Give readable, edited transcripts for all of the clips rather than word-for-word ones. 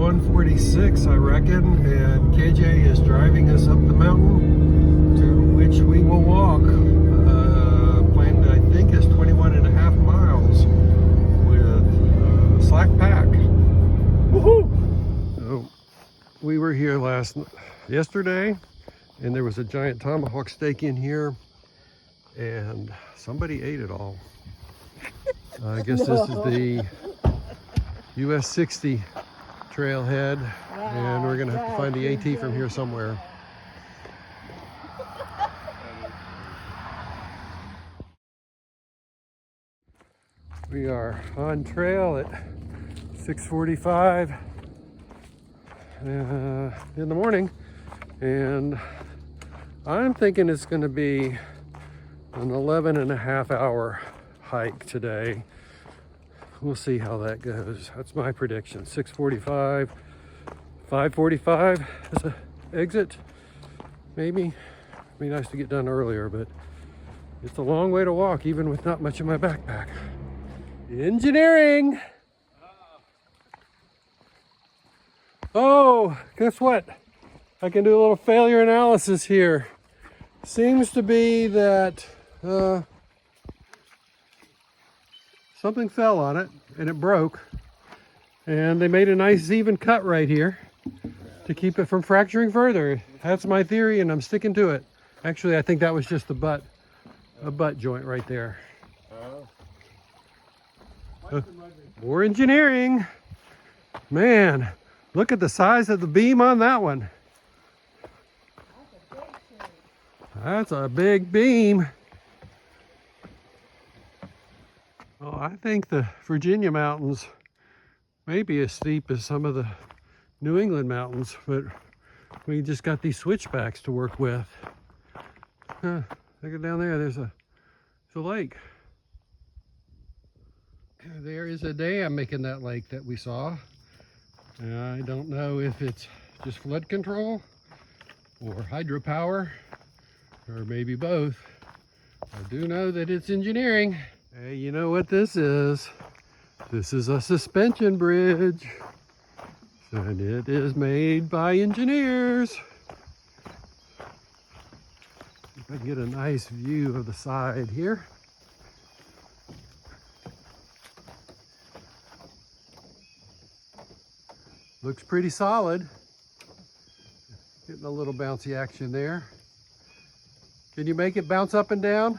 1:46, I reckon, and KJ is driving us up the mountain, to which we will walk. Planned, I think, is 21.5 miles with Slackpack. Woohoo! So we were here yesterday, and there was a giant tomahawk steak in here, and somebody ate it all. I guess this is the US60 trailhead, and we're gonna have to find the AT from here somewhere. We are on trail at 6:45 in the morning, and I'm thinking it's going to be an 11.5 hour hike today. We'll see how that goes. That's my prediction. 6:45, 5:45 is an exit. Maybe. It'd be nice to get done earlier, but it's a long way to walk, even with not much in my backpack. Engineering! Oh, guess what? I can do a little failure analysis here. Seems to be that something fell on it and it broke, and they made a nice even cut right here to keep it from fracturing further. That's my theory, and I'm sticking to it. Actually, I think that was just a butt joint right there. More engineering. Man, look at the size of the beam on that one. That's a big beam. Well, I think the Virginia mountains may be as steep as some of the New England mountains, but we just got these switchbacks to work with. Look at down there, there's a lake. There is a dam making that lake that we saw. I don't know if it's just flood control or hydropower, or maybe both. I do know that it's engineering. Hey, you know what this is? This is a suspension bridge, and it is made by engineers. If I can get a nice view of the side here. Looks pretty solid. Getting a little bouncy action there. Can you make it bounce up and down?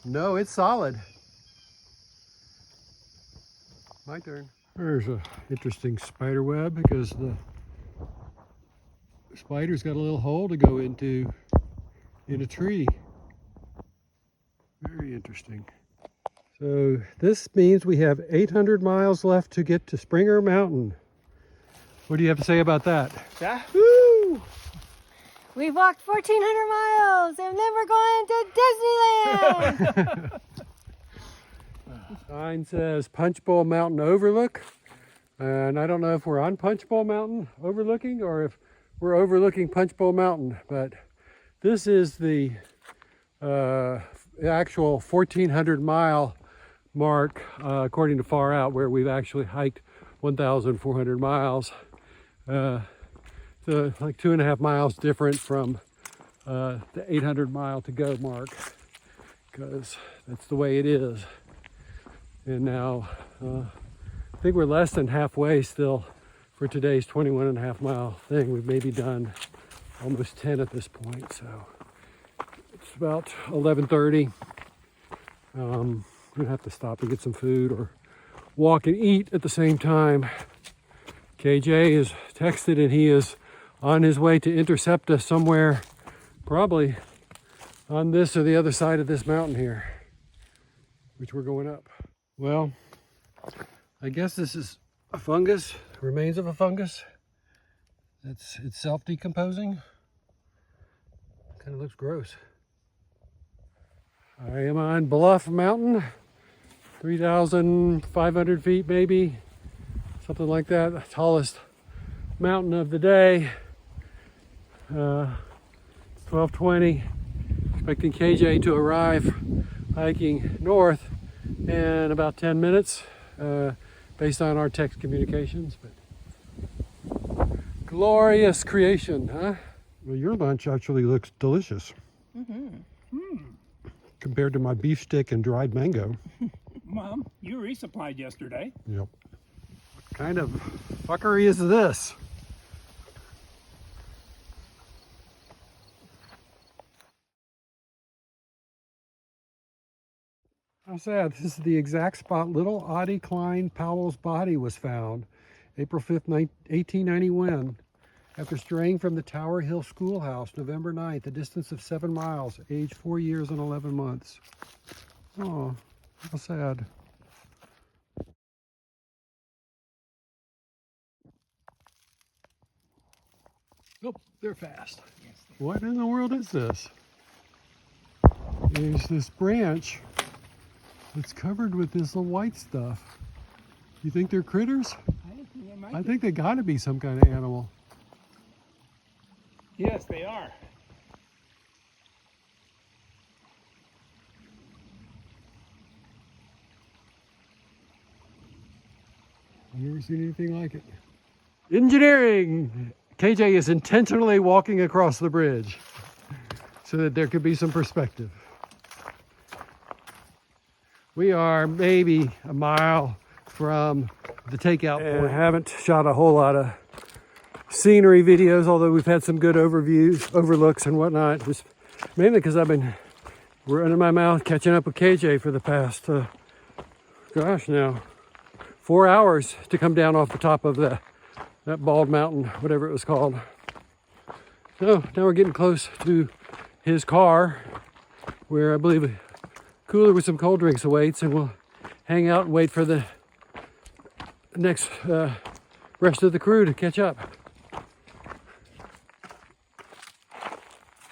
No, it's solid. My turn. There's an interesting spider web because the spider's got a little hole to go into in a tree. Very interesting. So this means we have 800 miles left to get to Springer Mountain. What do you have to say about that? Woo! We've walked 1,400 miles and then we're going to Disneyland! Sign says Punch Bowl Mountain Overlook. And I don't know if we're on Punch Bowl Mountain overlooking or if we're overlooking Punch Bowl Mountain, but this is the actual 1,400 mile mark, according to Far Out, where we've actually hiked 1,400 miles. So like 2.5 miles different from the 800 mile to go mark, because that's the way it is. And now I think we're less than halfway still for today's 21.5 mile thing. We've maybe done almost 10 at this point, so it's about 11:30. We're gonna have to stop and get some food or walk and eat at the same time. KJ is texted and he is on his way to intercept us somewhere, probably on this or the other side of this mountain here, which we're going up. Well, I guess this is a fungus, remains of a fungus. It's self-decomposing. Kind of looks gross. I am on Bluff Mountain, 3,500 feet maybe, something like that. The tallest mountain of the day. 12:20. Expecting KJ to arrive hiking north in about 10 minutes. based on our text communications. But glorious creation, huh? Well, your lunch actually looks delicious. Compared to my beef stick and dried mango. Mom, you resupplied yesterday. Yep. What kind of fuckery is this? How sad. This is the exact spot little Oddie Klein Powell's body was found April 5th, 1891, after straying from the Tower Hill Schoolhouse November 9th, a distance of 7 miles, age 4 years and 11 months. Oh, how sad. Oh, they're fast. What in the world is this? There's this branch that's covered with this little white stuff. You think they're critters? I think they gotta be some kind of animal. Yes, they are. I've never seen anything like it. Engineering! KJ is intentionally walking across the bridge so that there could be some perspective. We are maybe a mile from the takeout point. I haven't shot a whole lot of scenery videos, although we've had some good overlooks and whatnot. Just mainly because I've been running my mouth catching up with KJ for the past, gosh, now 4 hours to come down off the top of that bald mountain, whatever it was called. So now we're getting close to his car, where I believe a cooler with some cold drinks awaits, and we'll hang out and wait for the next rest of the crew to catch up.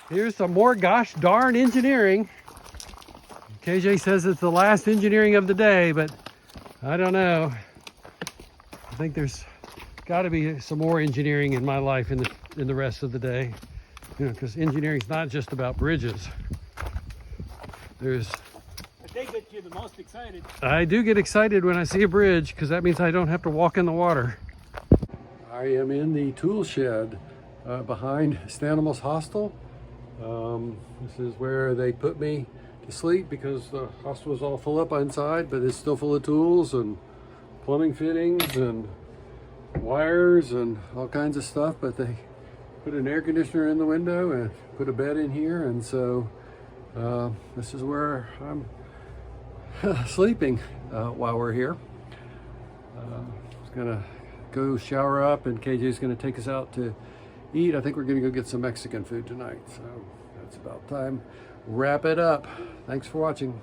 Here's some more gosh darn engineering. KJ says it's the last engineering of the day, but I don't know. I think there's got to be some more engineering in my life in the rest of the day, you know, because engineering's not just about bridges. There's. I think that you're the most excited. I do get excited when I see a bridge because that means I don't have to walk in the water. I am in the tool shed behind Stanimal's hostel. This is where they put me to sleep because the hostel was all full up inside, but it's still full of tools and plumbing fittings and wires and all kinds of stuff. But they put an air conditioner in the window and put a bed in here, and so this is where I'm sleeping while we're here. Just gonna go shower up, and KJ's gonna take us out to eat. I think we're gonna go get some Mexican food tonight, so that's about time. Wrap it up. Thanks for watching.